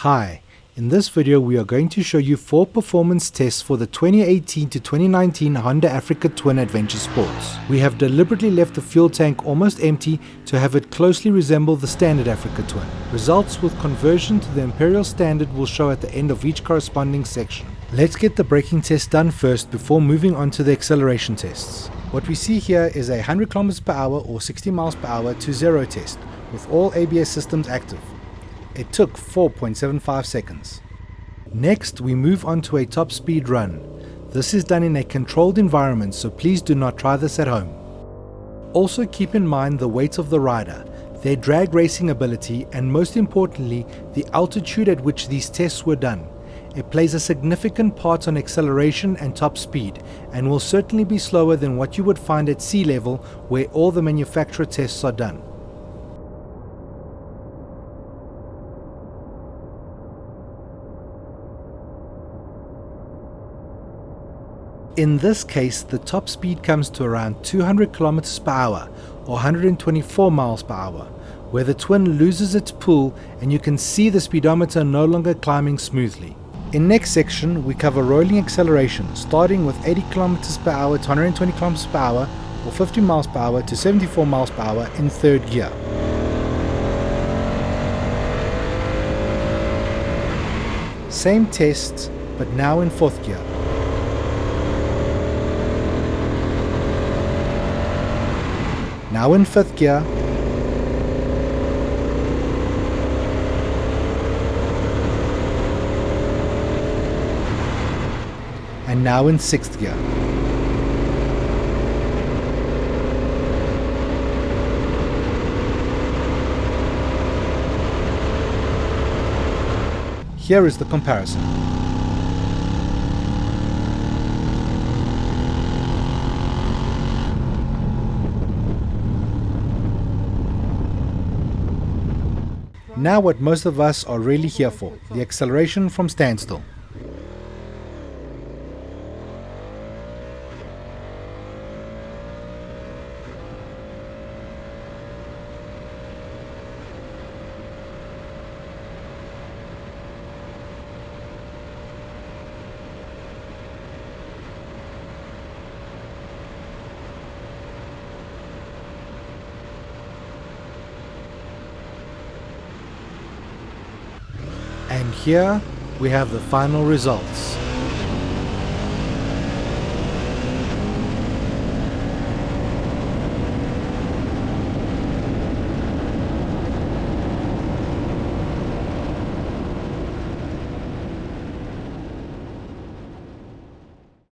Hi, in this video we are going to show you 4 performance tests for the 2018 to 2019 Honda Africa Twin Adventure Sports. We have deliberately left the fuel tank almost empty to have it closely resemble the standard Africa Twin. Results with conversion to the Imperial Standard will show at the end of each corresponding section. Let's get the braking test done first before moving on to the acceleration tests. What we see here is a 100 km per hour or 60 miles per hour to 0 test with all ABS systems active. It took 4.75 seconds. Next, we move on to a top speed run. This is done in a controlled environment, so please do not try this at home. Also keep in mind the weight of the rider, their drag racing ability, and most importantly, the altitude at which these tests were done. It plays a significant part on acceleration and top speed, and will certainly be slower than what you would find at sea level where all the manufacturer tests are done. In this case, the top speed comes to around 200 km per hour or 124 miles per hour, where the twin loses its pull and you can see the speedometer no longer climbing smoothly. In next section, we cover rolling acceleration, starting with 80 km per hour to 120 km per hour or 50 miles per hour to 74 miles per hour in third gear. Same tests, but now in fourth gear. Now in fifth gear, and now in sixth gear. Here is the comparison. Now what most of us are really here for, the acceleration from standstill. And here we have the final results.